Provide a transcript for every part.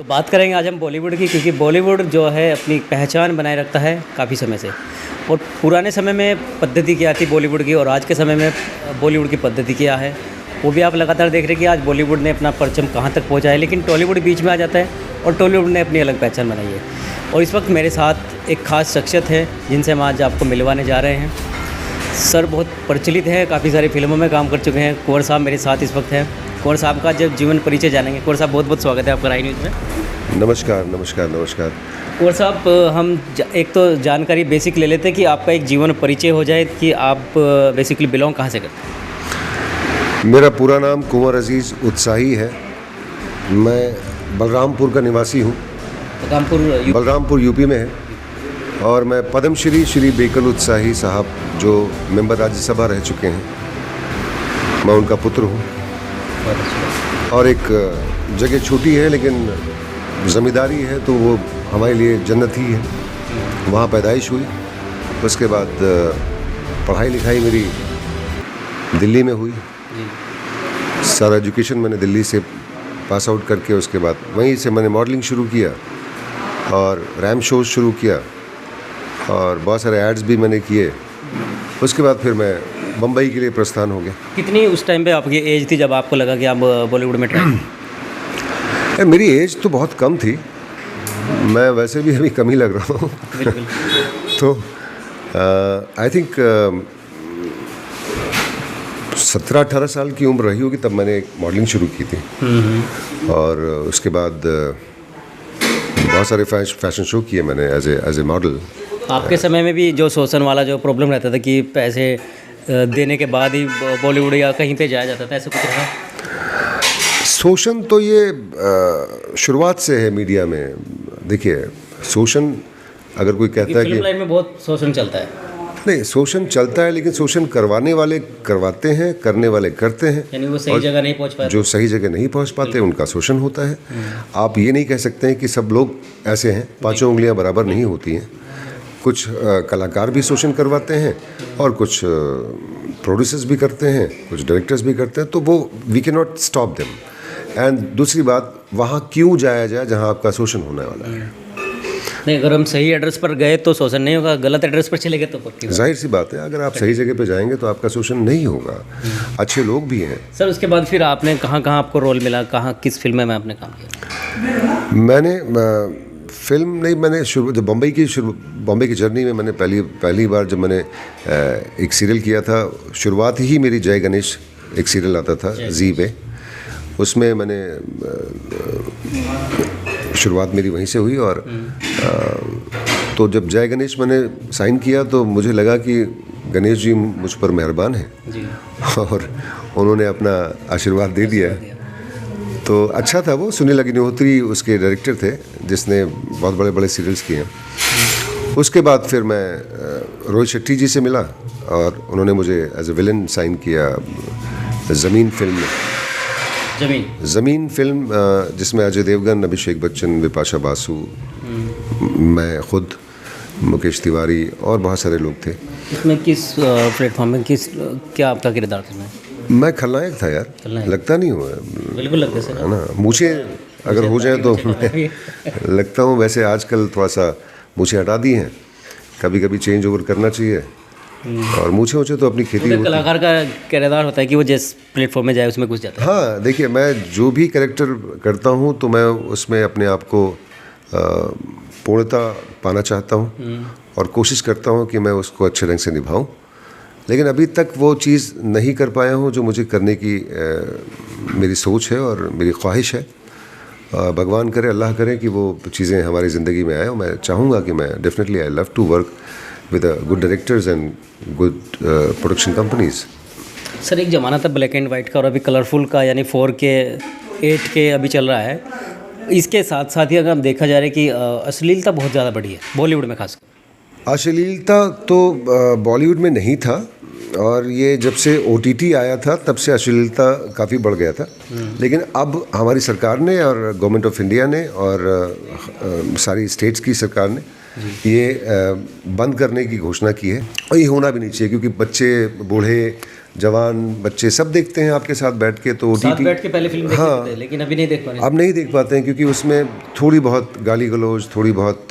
बात करेंगे आज हम बॉलीवुड की, क्योंकि बॉलीवुड जो है अपनी पहचान बनाए रखता है काफ़ी समय से। और पुराने समय में पद्धति क्या थी बॉलीवुड की और आज के समय में बॉलीवुड की पद्धति क्या है, वो भी आप लगातार देख रहे हैं कि आज बॉलीवुड ने अपना परचम कहाँ तक पहुँचा है। लेकिन टॉलीवुड बीच में आ जाता है और टॉलीवुड ने अपनी अलग पहचान बनाई है। और इस वक्त मेरे साथ एक ख़ास शख्सियत है जिनसे हम आज आपको मिलवाने जा रहे हैं। सर बहुत प्रचलित है, काफ़ी सारी फिल्मों में काम कर चुके हैं। कुंवर साहब मेरे साथ इस वक्त हैं। कुंवर साहब का जब जीवन परिचय जानेंगे। कुंवर साहब बहुत बहुत स्वागत है आपका राय न्यूज़ में। नमस्कार नमस्कार नमस्कार। कुंवर साहब हम एक तो जानकारी बेसिक ले लेते हैं कि आपका एक जीवन परिचय हो जाए कि आप बेसिकली बिलोंग कहाँ से करते हैं। मेरा पूरा नाम कुंवर अजीज़ उत्साही है। मैं बलरामपुर का निवासी हूँ। बलरामपुर यूपी में है। और मैं पद्मश्री श्री बेकल उत्साही साहब जो मेंबर राज्यसभा रह चुके हैं, मैं उनका पुत्र हूँ। और एक जगह छोटी है लेकिन ज़मींदारी है तो वो हमारे लिए जन्नत ही है। वहाँ पैदाइश हुई। उसके बाद पढ़ाई लिखाई मेरी दिल्ली में हुई। सारा एजुकेशन मैंने दिल्ली से पास आउट करके उसके बाद वहीं से मैंने मॉडलिंग शुरू किया और रैम शोज शुरू किया और बहुत सारे एड्स भी मैंने किए। उसके बाद फिर मैं बम्बई के लिए प्रस्थान हो गया। कितनी उस टाइम पे आपकी एज थी जब आपको लगा कि आप बॉलीवुड में ट्राई? मेरी एज तो बहुत कम थी। मैं वैसे भी अभी कम ही लग रहा हूँ। तो आई थिंक 17-18 साल की उम्र रही होगी तब मैंने मॉडलिंग शुरू की थी। और उसके बाद बहुत सारे फैशन शो किए मैंने एज ए मॉडल। आपके समय में भी जो शोषण वाला जो प्रॉब्लम रहता था कि पैसे देने के बाद ही बॉलीवुड या कहीं पे जाया जाता था, ऐसा कुछ रहा? शोषण तो ये शुरुआत से है मीडिया में। देखिए शोषण अगर कोई कहता है कि फिल्म लाइन में बहुत शोषण चलता है। नहीं, शोषण चलता है लेकिन शोषण करवाने वाले करवाते हैं, करने वाले करते हैं। यानी वो सही जगह नहीं पहुंच पाते। जो सही जगह नहीं पहुंच पाते उनका शोषण होता है। आप ये नहीं कह सकते हैं कि सब लोग ऐसे हैं। पांचों उंगलियां बराबर नहीं होती हैं। कुछ कलाकार भी शोषण करवाते हैं और कुछ प्रोड्यूसर्स भी करते हैं, कुछ डायरेक्टर्स भी करते हैं। तो वो we can not stop them. And दूसरी बात, वहाँ क्यों जाया जाए जहाँ आपका शोषण होने वाला है। नहीं, अगर हम सही एड्रेस पर गए तो शोषण नहीं होगा, गलत एड्रेस पर चले गए तो पक्की बात। जाहिर सी बात है, अगर आप सही जगह पे जाएंगे तो आपका शोषण नहीं होगा। अच्छे लोग भी हैं। सर उसके बाद फिर आपने कहाँ कहाँ आपको रोल मिला, कहाँ किस फिल्म में आपने काम किया? मैंने फिल्म नहीं, मैंने जब बॉम्बे की जर्नी में मैंने पहली बार जब मैंने एक सीरियल किया था, शुरुआत ही मेरी जय गणेश एक सीरियल आता था जी पे, उसमें मैंने शुरुआत मेरी वहीं से हुई। और तो जब जय गणेश मैंने साइन किया तो मुझे लगा कि गणेश जी मुझ पर मेहरबान हैं और उन्होंने अपना आशीर्वाद दे दिया। तो अच्छा था वो। सुनील अग्निहोत्री उसके डायरेक्टर थे जिसने बहुत बड़े बड़े सीरियल्स किए हैं। उसके बाद फिर मैं रोहित शेट्टी जी से मिला और उन्होंने मुझे एज ए विलन साइन किया ज़मीन फिल्म में। ज़मीन फिल्म जिसमें अजय देवगन, अभिषेक बच्चन, विपाशा बासु, मैं खुद, मुकेश तिवारी और बहुत सारे लोग थे। इसमें किस प्लेटफॉर्म में क्या आपका किरदार था? मैं खलनायक था यार। लगता नहीं हुआ? बिल्कुल लगता सर, है ना। मुझे अगर हो जाए तो मैं लगता हूँ। वैसे आजकल थोड़ा सा मुझे हटा दी हैं, कभी कभी चेंज ओवर करना चाहिए। और मुझे तो अपनी खेती होती है। कलाकार का किरदार होता है कि वो जिस प्लेटफॉर्म में जाए उसमें घुस जाता है। हाँ देखिए, मैं जो भी कैरेक्टर करता हूँ तो मैं उसमें अपने आप को पूर्णता पाना चाहता हूँ और कोशिश करता हूँ कि मैं उसको अच्छे ढंग से निभाऊँ। लेकिन अभी तक वो चीज़ नहीं कर पाया हूँ जो मुझे करने की मेरी सोच है और मेरी ख्वाहिश है। भगवान करे, अल्लाह करे कि वो चीज़ें हमारी ज़िंदगी में आए। और मैं चाहूँगा कि मैं definitely I love to work with good directors and good production companies. Sir एक ज़माना था ब्लैक एंड वाइट का और अभी कलरफुल का, यानी 4K 8K अभी चल रहा है। इसके साथ साथ ही अगर हम देखा जा रहा है कि अश्लीलता बहुत ज़्यादा बढ़ी है बॉलीवुड में खासकर। अश्लीलता तो बॉलीवुड में नहीं था और ये जब से OTT आया था तब से अश्लीलता काफ़ी बढ़ गया था। लेकिन अब हमारी सरकार ने और गवर्नमेंट ऑफ इंडिया ने और सारी स्टेट्स की सरकार ने ये बंद करने की घोषणा की है। और ये होना भी नहीं चाहिए क्योंकि बच्चे, बूढ़े, जवान बच्चे सब देखते हैं आपके साथ बैठ के। तो साथ OTT बैठ के पहले फिल्म देखते थे, लेकिन अभी नहीं देख पा रहे। अब नहीं देख पाते हैं क्योंकि उसमें थोड़ी बहुत गाली गलौज, थोड़ी बहुत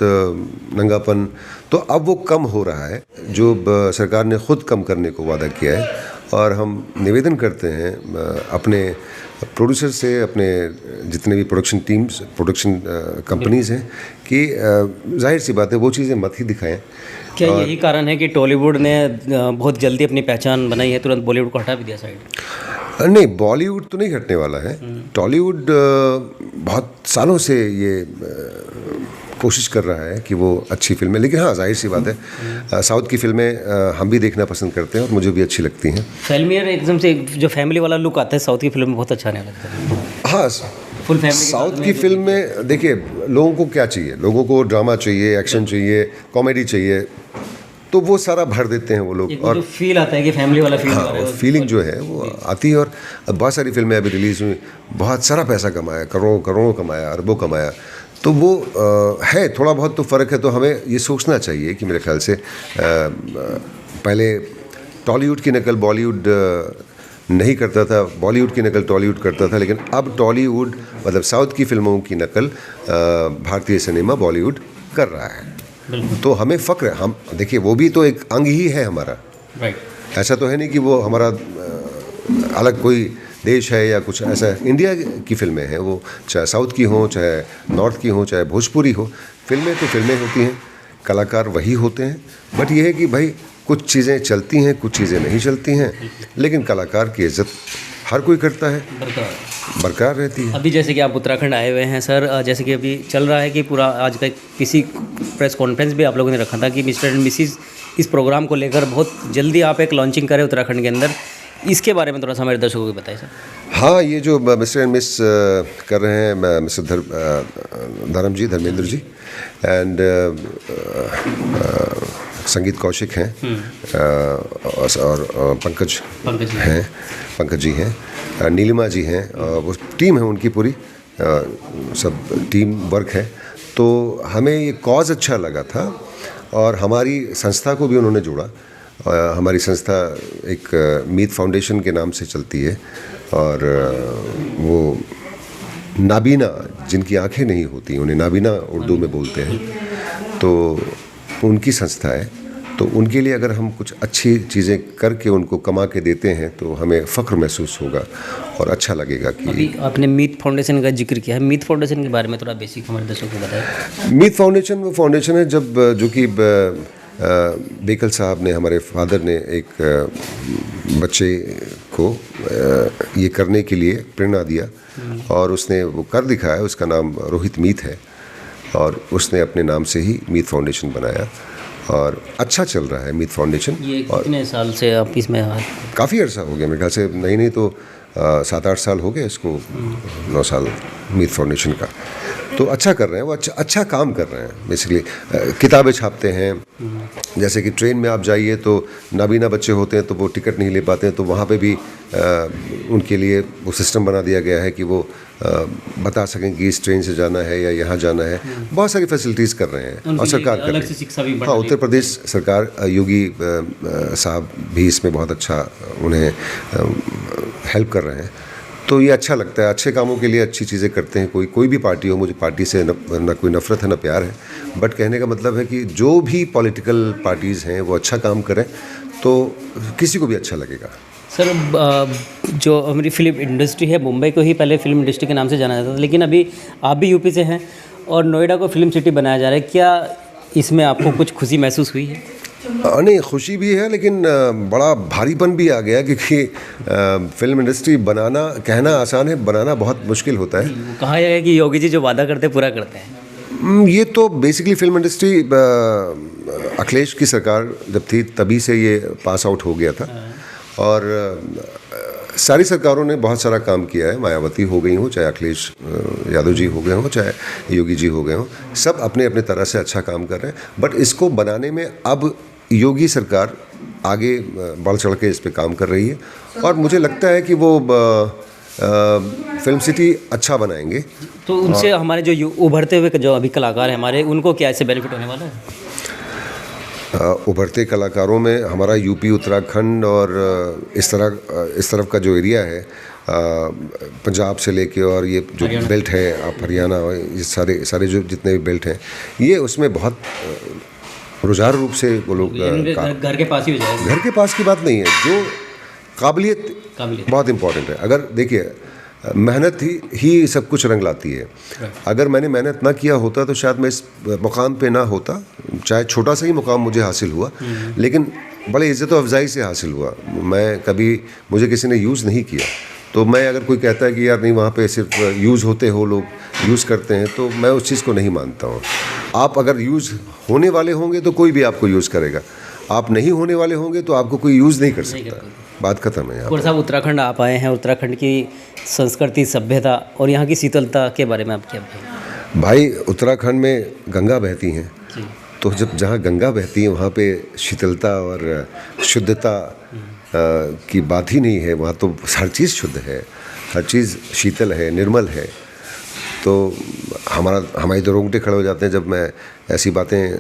नंगापन, तो अब वो कम हो रहा है, जो सरकार ने खुद कम करने को वादा किया है। और हम निवेदन करते हैं अपने प्रोड्यूसर से, अपने जितने भी प्रोडक्शन टीम्स, प्रोडक्शन कंपनीज़ हैं, कि जाहिर सी बात है वो चीज़ें मत ही दिखाएं। क्या यही कारण है कि टॉलीवुड ने बहुत जल्दी अपनी पहचान बनाई है, तुरंत बॉलीवुड को हटा भी दिया साइड? नहीं, बॉलीवुड तो नहीं हटने वाला है। टॉलीवुड बहुत सालों से ये कोशिश कर रहा है कि वो अच्छी फिल्में, लेकिन हाँ जाहिर सी बात है साउथ की फिल्में हम भी देखना पसंद करते हैं और मुझे भी अच्छी लगती हैं। फिल्मियर एकदम से जो फैमिली वाला लुक आता है साउथ की फिल्म में, बहुत अच्छा नहीं लगता है। हाँ, फुल फैमिली साउथ की फिल्म में देखिए, लोगों को क्या चाहिए, लोगों को ड्रामा चाहिए, एक्शन चाहिए, कॉमेडी चाहिए, तो वो सारा भर देते हैं वो लोग। और फील आता है कि फैमिली वाला फील हाँ, और फीलिंग जो है वो आती है। और बहुत सारी फिल्में अभी रिलीज़ हुई, बहुत सारा पैसा कमाया, करोड़ों कमाया, अरबों कमाया, तो वो है, थोड़ा बहुत तो फ़र्क है। तो हमें ये सोचना चाहिए कि मेरे ख्याल से पहले टॉलीवुड की नकल बॉलीवुड नहीं करता था, बॉलीवुड की नकल टॉलीवुड करता था, लेकिन अब टॉलीवुड मतलब साउथ की फिल्मों की नकल भारतीय सिनेमा बॉलीवुड कर रहा है। तो हमें फ़ख्र है। हम देखिए, वो भी तो एक अंग ही है हमारा। राइट। ऐसा तो है नहीं कि वो हमारा अलग कोई देश है या कुछ ऐसा। इंडिया की फिल्में हैं, वो चाहे साउथ की हों, चाहे नॉर्थ की हों, चाहे भोजपुरी हो, फिल्में तो फिल्में होती हैं, कलाकार वही होते हैं। बट ये है कि भाई कुछ चीज़ें चलती हैं, कुछ चीज़ें नहीं चलती हैं, लेकिन कलाकार की इज्जत हर कोई करता है, बरकरार रहती है। अभी जैसे कि आप उत्तराखंड आए हुए हैं सर, जैसे कि अभी चल रहा है कि पूरा आज का किसी प्रेस कॉन्फ्रेंस भी आप लोगों ने रखा था कि मिस्टर एंड मिसिस इस प्रोग्राम को लेकर बहुत जल्दी आप एक लॉन्चिंग करें उत्तराखंड के अंदर, इसके बारे में थोड़ा सा हमारे दर्शकों को बताइए सर। हाँ, ये जो मिस्टर एंड मिस कर रहे हैं मिस्टर धर्मेंद्र जी एंड संगीत कौशिक हैं और पंकज जी हैं, नीलिमा जी हैं, वो टीम है उनकी पूरी, सब टीम वर्क है। तो हमें ये कॉज अच्छा लगा था और हमारी संस्था को भी उन्होंने जोड़ा। हमारी संस्था एक मीत फाउंडेशन के नाम से चलती है और वो नाबीना, जिनकी आंखें नहीं होती, उन्हें नाबीना उर्दू में बोलते हैं, तो उनकी संस्था है। तो उनके लिए अगर हम कुछ अच्छी चीज़ें करके उनको कमा के देते हैं तो हमें फ़ख्र महसूस होगा और अच्छा लगेगा। कि अभी आपने मीत फाउंडेशन का जिक्र किया है, मीत फाउंडेशन के बारे में थोड़ा बेसिक हमारे दर्शकों को बताएं। मीत फाउंडेशन वो फाउंडेशन है जब जो कि बेकल साहब ने, हमारे फादर ने एक बच्चे को ये करने के लिए प्रेरणा दिया और उसने वो कर दिखाया। उसका नाम रोहित मीत है और उसने अपने नाम से ही मीत फाउंडेशन बनाया और अच्छा चल रहा है मीत फाउंडेशन। ये कितने साल से आप इसमें? काफ़ी अर्सा हो गया मेरे ख्याल से, नहीं तो 7-8 साल हो गए इसको, 9 साल मीत फाउंडेशन का। तो अच्छा कर रहे हैं वो, अच्छा काम कर रहे हैं। बेसिकली किताबें छापते हैं, जैसे कि ट्रेन में आप जाइए तो नाबीना बच्चे होते हैं तो वो टिकट नहीं ले पाते हैं, तो वहाँ पे भी उनके लिए वो सिस्टम बना दिया गया है कि वो बता सकें कि इस ट्रेन से जाना है या यहाँ जाना है। बहुत सारी फैसिलिटीज़ कर रहे हैं और सरकार कर रही है। हाँ, उत्तर प्रदेश सरकार, योगी साहब भी इसमें बहुत अच्छा उन्हें हेल्प कर रहे हैं। तो ये अच्छा लगता है, अच्छे कामों के लिए अच्छी चीज़ें करते हैं। कोई भी पार्टी हो, मुझे पार्टी से न कोई नफ़रत है न प्यार है, बट कहने का मतलब है कि जो भी पॉलिटिकल पार्टीज़ हैं वो अच्छा काम करें तो किसी को भी अच्छा लगेगा। सर, जो हमारी फिल्म इंडस्ट्री है, मुंबई को ही पहले फिल्म इंडस्ट्री के नाम से जाना जाता था, लेकिन अभी आप भी यूपी से हैं और नोएडा को फिल्म सिटी बनाया जा रहा है। क्या इसमें आपको कुछ खुशी महसूस हुई है? नहीं, खुशी भी है, लेकिन बड़ा भारीपन भी आ गया, क्योंकि फिल्म इंडस्ट्री बनाना, कहना आसान है, बनाना बहुत मुश्किल होता है। कहा जाएगा कि योगी जी जो वादा करते हैं पूरा करते हैं। ये तो बेसिकली फिल्म इंडस्ट्री अखिलेश की सरकार जब थी तभी से ये पास आउट हो गया था और सारी सरकारों ने बहुत सारा काम किया है। मायावती हो गई हो, चाहे अखिलेश यादव जी हो गए हों, चाहे योगी जी हो गए हों, सब अपने अपने तरह से अच्छा काम कर रहे हैं। बट इसको बनाने में अब योगी सरकार आगे बढ़ चढ़ के इस पे काम कर रही है और मुझे लगता है कि वो फिल्म सिटी अच्छा बनाएंगे। तो उनसे हमारे जो उभरते हुए जो अभी कलाकार हैं हमारे, उनको क्या इससे बेनिफिट होने वाला है? उभरते कलाकारों में हमारा यूपी, उत्तराखंड और इस तरफ का जो एरिया है, पंजाब से लेके और ये जो बेल्ट है, आप हरियाणा, ये सारे जो जितने भी बेल्ट हैं, ये उसमें बहुत रुझान रूप से वो लोग घर के पास ही हो जाएगा। घर के पास की बात नहीं है, जो काबिलियत बहुत इम्पोर्टेंट है। अगर देखिए, मेहनत ही सब कुछ रंग लाती है। अगर मैंने मेहनत ना किया होता तो शायद मैं इस मुकाम पे ना होता, चाहे छोटा सा ही मुकाम मुझे हासिल हुआ, लेकिन बड़े इज़्ज़त व अफजाई से हासिल हुआ। मुझे किसी ने यूज़ नहीं किया। तो मैं, अगर कोई कहता है कि यार नहीं, वहाँ पे सिर्फ यूज़ होते हो, लोग यूज़ करते हैं, तो मैं उस चीज़ को नहीं मानता हूँ। आप अगर यूज़ होने वाले होंगे तो कोई भी आपको यूज़ करेगा, आप नहीं होने वाले होंगे तो आपको कोई यूज़ नहीं कर सकता। बात खत्म है। कुंवर साहब, उत्तराखंड आप आए हैं, उत्तराखंड की संस्कृति, सभ्यता और यहाँ की शीतलता के बारे में आप क्या बताएं? भाई, उत्तराखंड में गंगा बहती हैं, तो जहाँ गंगा बहती है वहाँ पे शीतलता और शुद्धता की बात ही नहीं है। वहाँ तो हर चीज़ शुद्ध है, हर चीज़ शीतल है, निर्मल है। तो हमारे तो रोंगटे खड़े हो जाते हैं जब मैं ऐसी बातें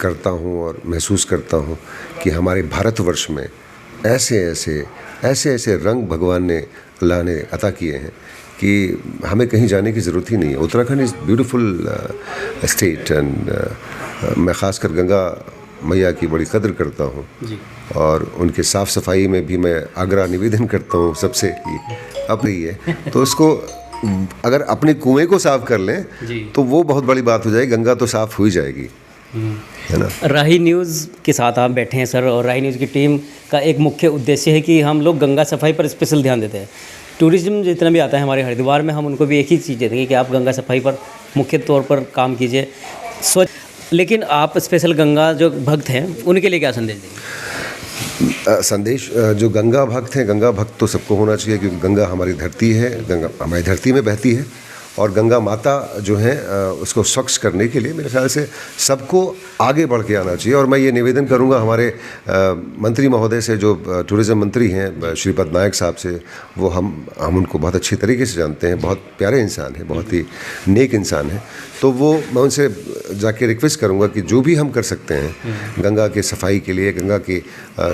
करता हूँ और महसूस करता हूँ कि हमारे भारतवर्ष में ऐसे रंग भगवान ने, अल्लाह ने अता किए हैं कि हमें कहीं जाने की ज़रूरत ही नहीं है। Uttarakhand is beautiful state, and मैं ख़ासकर गंगा मैया की बड़ी कदर करता हूँ, और उनके साफ़ सफाई में भी मैं आग्रह निवेदन करता हूँ सबसे कि अब रही है तो उसको, अगर अपने कुएं को साफ़ कर लें तो वो बहुत बड़ी बात हो जाएगी, गंगा तो साफ़ हो ही जाएगी, है ना। राही न्यूज़ के साथ आप बैठे हैं सर, और राही न्यूज़ की टीम का एक मुख्य उद्देश्य है कि हम लोग गंगा सफाई पर स्पेशल ध्यान देते हैं। टूरिज्म जितना भी आता है हमारे हरिद्वार में, हम उनको भी एक ही चीज़ देते हैं कि आप गंगा सफाई पर मुख्य तौर पर काम कीजिए, स्वच्छ। लेकिन आप स्पेशल गंगा जो भक्त हैं उनके लिए क्या संदेश देंगे? संदेश, जो गंगा भक्त हैं, गंगा भक्त तो सबको होना चाहिए, क्योंकि गंगा हमारी धरती है, गंगा हमारी धरती में बहती है, और गंगा माता जो है उसको स्वच्छ करने के लिए मेरे ख्याल से सबको आगे बढ़ के आना चाहिए। और मैं ये निवेदन करूंगा हमारे मंत्री महोदय से, जो टूरिज़्म मंत्री हैं श्रीपद नायक साहब से, वो हम उनको बहुत अच्छी तरीके से जानते हैं, बहुत प्यारे इंसान हैं, बहुत ही नेक इंसान हैं। तो मैं उनसे जाके रिक्वेस्ट करूंगा कि जो भी हम कर सकते हैं गंगा के सफाई के लिए, गंगा की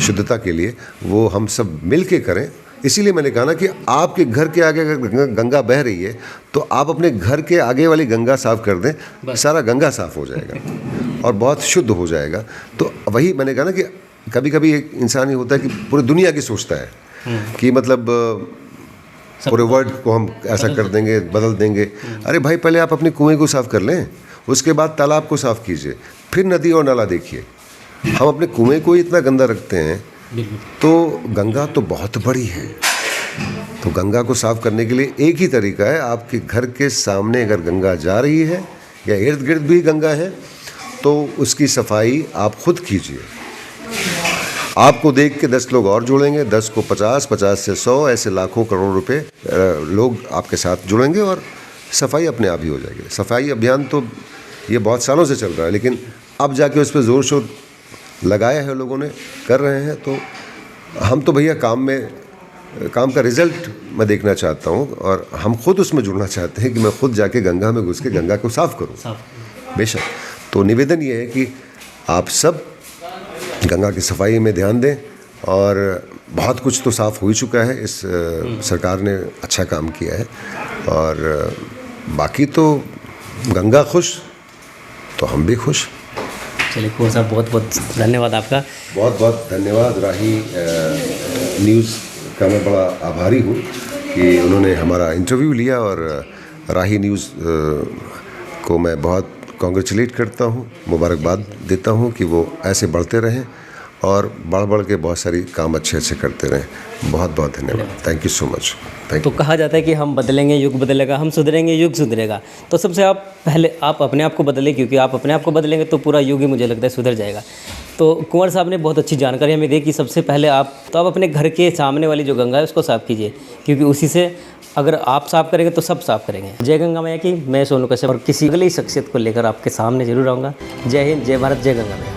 शुद्धता के लिए, वो हम सब मिल के करें। इसीलिए मैंने कहा ना कि आपके घर के आगे अगर गंगा बह रही है तो आप अपने घर के आगे वाली गंगा साफ़ कर दें, सारा गंगा साफ़ हो जाएगा और बहुत शुद्ध हो जाएगा। तो वही मैंने कहा ना कि कभी कभी एक इंसान ही होता है कि पूरी दुनिया की सोचता है कि मतलब पूरे वर्ल्ड को हम ऐसा कर देंगे, बदल देंगे। अरे भाई, पहले आप अपने कुएं को साफ़ कर लें, उसके बाद तालाब को साफ़ कीजिए, फिर नदी और नाला देखिए। हम अपने कुएं को इतना गंदा रखते हैं, तो गंगा तो बहुत बड़ी है। तो गंगा को साफ़ करने के लिए एक ही तरीका है, आपके घर के सामने अगर गंगा जा रही है या इर्द गिर्द भी गंगा है तो उसकी सफाई आप खुद कीजिए। आपको देख के 10 लोग और जुड़ेंगे, 10 को 50, 50 से 100, ऐसे लाखों करोड़ रुपए लोग आपके साथ जुड़ेंगे और सफाई अपने आप ही हो जाएगी। सफाई अभियान तो ये बहुत सालों से चल रहा है, लेकिन अब जाके उस पर ज़ोर शोर लगाया है लोगों ने, कर रहे हैं। तो हम तो भैया काम का रिज़ल्ट मैं देखना चाहता हूँ, और हम खुद उसमें जुड़ना चाहते हैं कि मैं खुद जाके गंगा में घुस के गंगा को साफ़ करूँ। बेशक। तो निवेदन ये है कि आप सब गंगा की सफाई में ध्यान दें, और बहुत कुछ तो साफ़ हो ही चुका है, इस सरकार ने अच्छा काम किया है, और बाकी तो गंगा खुश तो हम भी खुश। चलिए कुंवर साहब, बहुत बहुत धन्यवाद आपका। बहुत बहुत धन्यवाद। राही न्यूज़ का मैं बड़ा आभारी हूँ कि उन्होंने हमारा इंटरव्यू लिया, और राही न्यूज़ को मैं बहुत कॉन्ग्रेचुलेट करता हूँ, मुबारकबाद देता हूँ कि वो ऐसे बढ़ते रहें और बढ़ के बहुत सारी काम अच्छे करते रहें। बहुत बहुत धन्यवाद। Thank you so much. तो कहा जाता है कि हम बदलेंगे युग बदलेगा, हम सुधरेंगे युग सुधरेगा। तो सबसे पहले आप अपने आप को बदलें, क्योंकि आप अपने आप को बदलेंगे तो पूरा युग ही मुझे लगता है सुधर जाएगा। तो कुंवर साहब ने बहुत अच्छी जानकारी हमें दी कि सबसे पहले आप अपने घर के सामने वाली जो गंगा है उसको साफ़ कीजिए, क्योंकि उसी से अगर आप साफ़ करेंगे तो सब साफ़ करेंगे। जय गंगा मैया की। मैं सोनू कश्यप, और किसी अगली शख्सियत को लेकर आपके सामने जरूर आऊँगा। जय हिंद, जय भारत, जय गंगा मैया।